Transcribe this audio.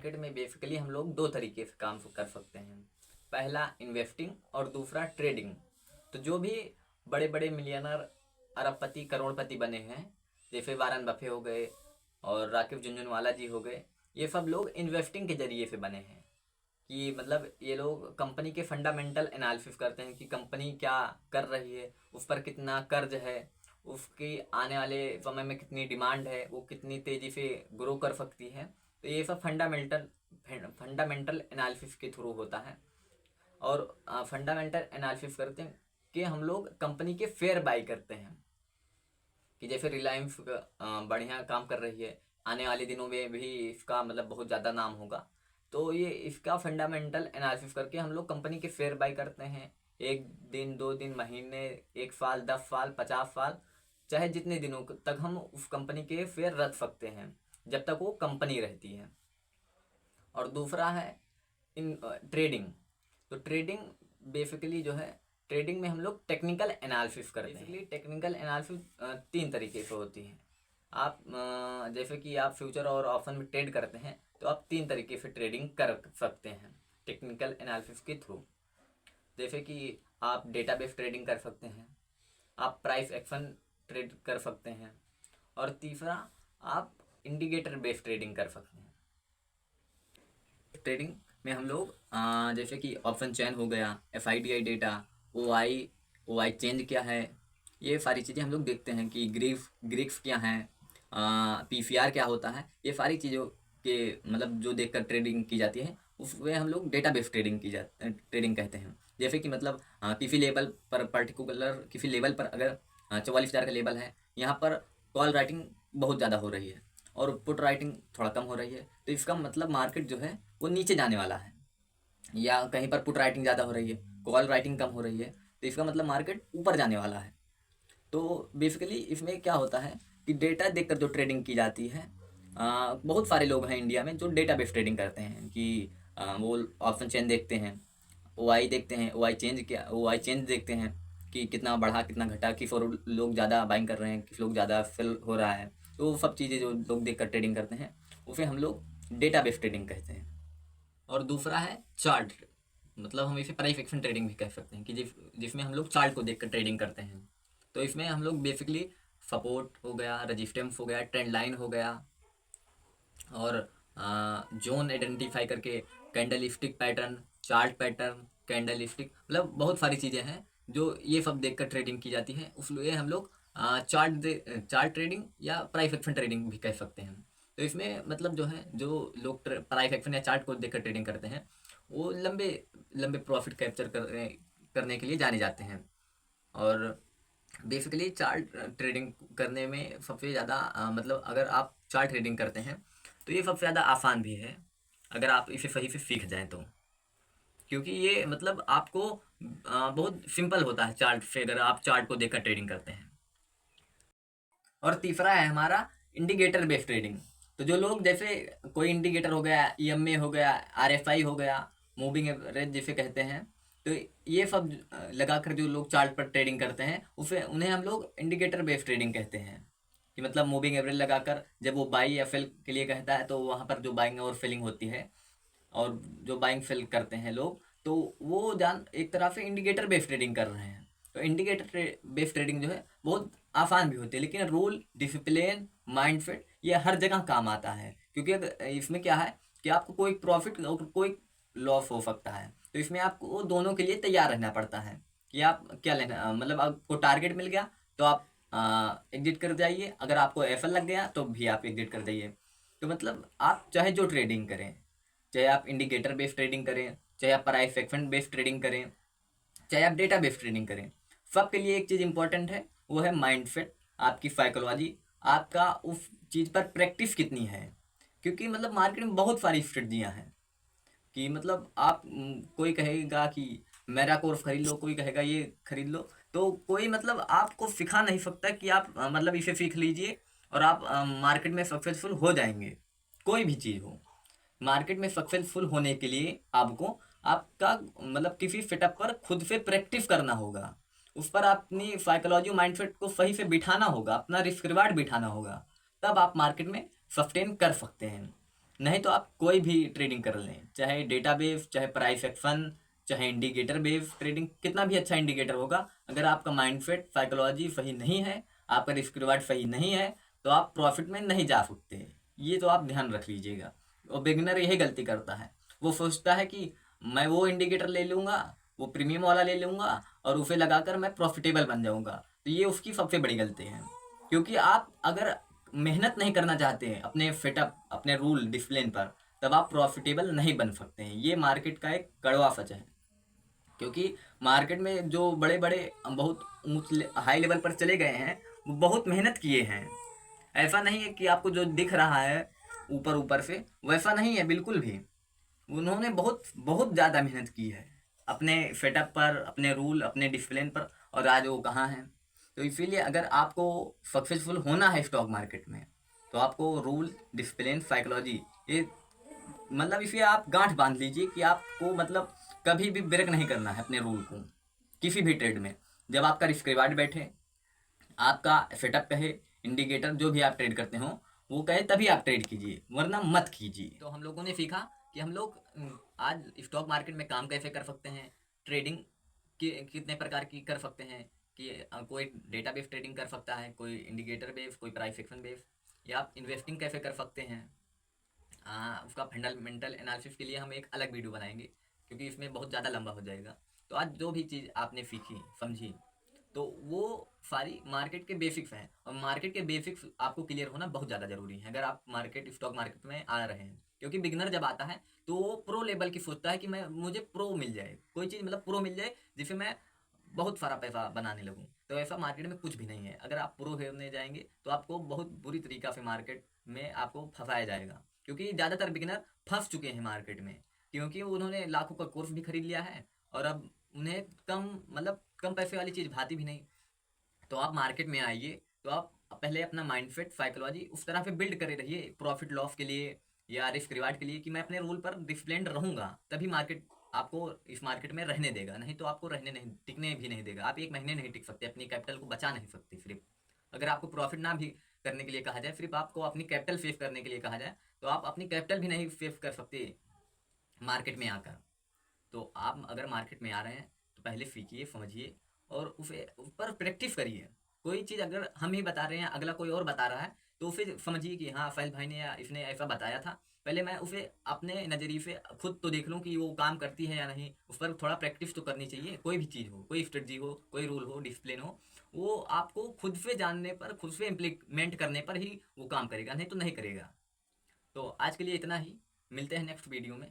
Market में basically हम लोग दो तरीके से काम कर सकते हैं। पहला इन्वेस्टिंग और दूसरा ट्रेडिंग। तो जो भी बड़े बड़े मिलियनर, अरबपति, करोड़पति बने हैं, जैसे वारन बफे हो गए और राकेश झुनझुनवाला जी हो गए, ये सब लोग इन्वेस्टिंग के जरिए से बने हैं। कि मतलब ये लोग कंपनी के फंडामेंटल एनालिसिस करते हैं कि कंपनी क्या कर रही है, उस पर कितना कर्ज है, उसकी आने वाले समय में कितनी डिमांड है, वो कितनी तेज़ी से ग्रो कर सकती है। तो ये सब फंडामेंटल एनालिसिस के थ्रू होता है। और फंडामेंटल एनालिसिस करते हैं कि हम लोग कंपनी के फेयर बाई करते हैं कि जैसे रिलायंस बढ़िया काम कर रही है, आने वाले दिनों में भी इसका मतलब बहुत ज़्यादा नाम होगा। तो ये इसका फंडामेंटल एनालिसिस करके हम लोग कंपनी के फेयर बाई करते हैं। 1 दिन, 2 दिन, महीने, 1 साल, 10 साल, 50 साल, चाहे जितने दिनों तक हम उस कंपनी के फेयर रख सकते हैं, जब तक वो कंपनी रहती है। और दूसरा है इन ट्रेडिंग। तो ट्रेडिंग बेसिकली जो है, ट्रेडिंग में हम लोग टेक्निकल एनालिसिस करते हैं। बेसिकली टेक्निकल एनालिसिस 3 तरीके से होती है। आप जैसे कि आप फ्यूचर और ऑप्शन में ट्रेड करते हैं, तो आप 3 तरीके से ट्रेडिंग कर सकते हैं टेक्निकल एनालिसिस के थ्रू। जैसे कि आप डेटाबेस ट्रेडिंग कर सकते हैं, आप प्राइस एक्शन ट्रेड कर सकते हैं, और तीसरा आप इंडिकेटर बेस्ड ट्रेडिंग कर सकते हैं। ट्रेडिंग में हम लोग जैसे कि ऑप्शन चेन हो गया, FIDI डेटा, OI चेंज क्या है, ये सारी चीज़ें हम लोग देखते हैं कि ग्रीक्स क्या है, PCR क्या होता है। ये सारी चीज़ों के मतलब जो देखकर ट्रेडिंग की जाती है, उसमें हम लोग डेटाबेस ट्रेडिंग कहते हैं। जैसे कि मतलब किसी लेवल पर, पर्टिकुलर किसी लेवल पर अगर 44,000 का लेवल है, यहाँ पर कॉल राइटिंग बहुत ज़्यादा हो रही है और पुट राइटिंग थोड़ा कम हो रही है, तो इसका मतलब मार्केट जो है वो नीचे जाने वाला है। या कहीं पर पुट राइटिंग ज़्यादा हो रही है, कॉल राइटिंग कम हो रही है, तो इसका मतलब मार्केट ऊपर जाने वाला है। तो बेसिकली इसमें क्या होता है कि डेटा देखकर जो ट्रेडिंग की जाती है, बहुत सारे लोग हैं इंडिया में जो डेटा बेस्ड ट्रेडिंग करते हैं कि वो ऑप्शन चेन देखते हैं, OI देखते हैं, OI चेंज देखते हैं कि कितना बढ़ा कितना घटा, किस और लोग ज़्यादा बाइंग कर रहे हैं, किस लोग ज़्यादा सेल हो रहा है। तो वो सब चीज़ें जो लोग देखकर ट्रेडिंग करते हैं, उसे हम लोग डेटा बेस्ड ट्रेडिंग कहते हैं। और दूसरा है चार्ट। मतलब हम इसे प्राइस एक्शन ट्रेडिंग भी कह सकते हैं कि जिसमें हम लोग चार्ट को देखकर ट्रेडिंग करते हैं। तो इसमें हम लोग बेसिकली सपोर्ट हो गया, रेजिस्टेंस हो गया, ट्रेंड लाइन हो गया, और जोन आइडेंटिफाई करके candle stick pattern, chart pattern, candle stick, मतलब बहुत सारी चीज़ें हैं जो ये सब देखकर ट्रेडिंग की जाती है। उसलिए हम लोग चार्ट ट्रेडिंग या प्राइस एक्शन ट्रेडिंग भी कह सकते हैं। तो इसमें मतलब जो है, जो लोग प्राइस एक्शन या चार्ट को देखकर ट्रेडिंग करते हैं, वो लंबे लंबे प्रॉफिट कैप्चर करने के लिए जाने जाते हैं। और बेसिकली चार्ट ट्रेडिंग करने में सबसे ज़्यादा मतलब अगर आप चार्ट ट्रेडिंग करते हैं तो ये सबसे ज़्यादा आसान भी है, अगर आप इसे सही से सीख जाएं तो। क्योंकि ये मतलब आपको बहुत सिंपल होता है चार्ट से, अगर आप चार्ट को देखकर ट्रेडिंग करते हैं। और तीसरा है हमारा इंडिकेटर बेस्ड ट्रेडिंग। तो जो लोग जैसे कोई इंडिकेटर हो गया, EMA हो गया, RSI हो गया, मूविंग एवरेज जिसे कहते हैं, तो ये सब लगाकर जो लोग चार्ट पर ट्रेडिंग करते हैं, उसे उन्हें हम लोग इंडिकेटर बेस्ड ट्रेडिंग कहते हैं। कि मतलब मूविंग एवरेज लगाकर जब वो बाई या सेल के लिए कहता है, तो वहाँ पर जो बाइंग और सेलिंग होती है, और जो बाइंग सेल करते हैं लोग, तो वो एक तरह से इंडिकेटर बेस्ड ट्रेडिंग कर रहे हैं। तो इंडिकेटर बेस्ड ट्रेडिंग जो है बहुत आसान भी होती है, लेकिन रूल, डिसिप्लिन, माइंडसेट ये हर जगह काम आता है। क्योंकि इसमें क्या है कि आपको कोई प्रॉफिट और कोई लॉस हो सकता है, तो इसमें आपको दोनों के लिए तैयार रहना पड़ता है कि आप क्या लेना, मतलब आपको टारगेट मिल गया तो आप एग्जिट कर जाइए, अगर आपको एफएल लग गया तो भी आप एग्जिट कर जाइए। तो मतलब आप चाहे जो ट्रेडिंग करें, चाहे आप इंडिकेटर बेस्ड ट्रेडिंग करें, चाहे आप प्राइस एक्शन बेस्ड ट्रेडिंग करें, चाहे आप डेटा बेस्ड ट्रेडिंग करें, सबके लिए एक चीज़ इंपॉर्टेंट है, वो है माइंडसेट, आपकी साइकोलॉजी, आपका उस चीज़ पर प्रैक्टिस कितनी है। क्योंकि मतलब मार्केट में बहुत सारी स्ट्रेटजियाँ हैं कि मतलब आप कोई कहेगा कि मेरा कोर्स खरीद लो, कोई कहेगा ये खरीद लो, तो कोई मतलब आपको सिखा नहीं सकता कि आप मतलब इसे सीख लीजिए और आप मार्केट में सक्सेसफुल हो जाएंगे। कोई भी चीज़ हो, मार्केट में सक्सेसफुल होने के लिए आपको आपका मतलब किसी सेटअप पर खुद से प्रैक्टिस करना होगा, उस पर अपनी साइकोलॉजी माइंडसेट को सही से बिठाना होगा, अपना रिस्क रिवार्ड बिठाना होगा, तब आप मार्केट में सस्टेन कर सकते हैं। नहीं तो आप कोई भी ट्रेडिंग कर लें, चाहे डेटा बेस, चाहे प्राइस एक्शन, चाहे इंडिकेटर बेस ट्रेडिंग, कितना भी अच्छा इंडिकेटर होगा, अगर आपका माइंडसेट साइकोलॉजी सही नहीं है, आपका रिस्क रिवार्ड सही नहीं है, तो आप प्रॉफिट में नहीं जा सकते। ये तो आप ध्यान रख लीजिएगा। और बिगिनर यही गलती करता है, वो सोचता है कि मैं वो इंडिकेटर ले लूँगा, वो प्रीमियम वाला ले लूँगा और उसे लगाकर मैं प्रॉफिटेबल बन जाऊँगा। तो ये उसकी सबसे बड़ी गलती है, क्योंकि आप अगर मेहनत नहीं करना चाहते हैं अपने सेटअप, अपने रूल डिसिप्लिन पर, तब आप प्रॉफिटेबल नहीं बन सकते हैं। ये मार्केट का एक कड़वा सच है। क्योंकि मार्केट में जो बड़े बड़े बहुत हाई लेवल पर चले गए हैं, वो बहुत मेहनत किए हैं। ऐसा नहीं है कि आपको जो दिख रहा है ऊपर ऊपर से, वैसा नहीं है बिल्कुल भी। उन्होंने बहुत बहुत ज़्यादा मेहनत की है अपने सेटअप पर, अपने रूल, अपने डिसिप्लिन पर, और आज वो कहाँ हैं। तो इसीलिए अगर आपको सक्सेसफुल होना है स्टॉक मार्केट में, तो आपको रूल, डिसिप्लिन, साइकोलॉजी, ये मतलब इसे आप गांठ बांध लीजिए कि आपको मतलब कभी भी ब्रेक नहीं करना है अपने रूल को किसी भी ट्रेड में। जब आपका रिस्क रिवार्ड बैठे, आपका सेटअप कहे, इंडिकेटर जो भी आप ट्रेड करते हो वो कहे, तभी आप ट्रेड कीजिए, वरना मत कीजिए। तो हम लोगों ने सीखा कि हम लोग आज स्टॉक मार्केट में काम कैसे कर सकते हैं, ट्रेडिंग कितने प्रकार की कर सकते हैं, कि कोई डेटा बेस्ड ट्रेडिंग कर सकता है, कोई इंडिकेटर बेस्ड, कोई प्राइस एक्शन बेस्ड, या आप इन्वेस्टिंग कैसे कर सकते हैं। उसका फंडामेंटल एनालिसिस के लिए हम एक अलग वीडियो बनाएंगे, क्योंकि इसमें बहुत ज़्यादा लंबा हो जाएगा। तो आज जो भी चीज़ आपने सीखी समझी, तो वो सारी मार्केट के बेसिक्स हैं, और मार्केट के बेसिक्स आपको क्लियर होना बहुत ज़्यादा ज़रूरी है अगर आप स्टॉक मार्केट में आ रहे हैं। क्योंकि बिगिनर जब आता है तो वो प्रो लेवल की सोचता है कि मैं मुझे प्रो मिल जाए, कोई चीज़ मतलब प्रो मिल जाए जिससे मैं बहुत सारा पैसा बनाने लगूँ। तो ऐसा मार्केट में कुछ भी नहीं है। अगर आप प्रो होने जाएंगे तो आपको बहुत बुरी तरीका से मार्केट में आपको फंसाया जाएगा, क्योंकि ज़्यादातर बिगिनर फंस चुके हैं मार्केट में, क्योंकि उन्होंने लाखों का कोर्स भी खरीद लिया है और अब उन्हें कम पैसे वाली चीज़ भाती भी नहीं। तो आप मार्केट में आइए, तो आप पहले अपना माइंडसेट, साइकोलॉजी उस तरह से बिल्ड करे रहिए प्रॉफिट लॉस के लिए या रिस्क रिवार्ड के लिए, कि मैं अपने रूल पर डिसिप्लिन्ड रहूंगा, तभी मार्केट आपको इस मार्केट में रहने देगा। नहीं तो आपको रहने नहीं, टिकने भी नहीं देगा। आप एक महीने नहीं टिक सकते, अपनी कैपिटल को बचा नहीं सकते। सिर्फ अगर आपको प्रॉफिट ना भी करने के लिए कहा जाए, सिर्फ आपको अपनी कैपिटल सेव करने के लिए कहा जाए, तो आप अपनी कैपिटल भी नहीं सेव कर सकते मार्केट में आकर। तो आप अगर मार्केट में आ रहे हैं तो पहले सीखिए, समझिए और उसे उस पर प्रैक्टिस करिए। कोई चीज़ अगर हम ही बता रहे हैं, अगला कोई और बता रहा है, तो फिर समझिए कि हाँ फैल भाई ने या इसने ऐसा बताया था, पहले मैं उसे अपने नज़रिए से खुद तो देख लूँ कि वो काम करती है या नहीं। उस पर थोड़ा प्रैक्टिस तो करनी चाहिए। कोई भी चीज़ हो, कोई स्ट्रेटजी हो, कोई रूल हो, डिसिप्लिन हो, वो आपको खुद से जानने पर, खुद से इम्प्लीमेंट करने पर ही वो काम करेगा, नहीं तो नहीं करेगा। तो आज के लिए इतना ही। मिलते हैं नेक्स्ट वीडियो में।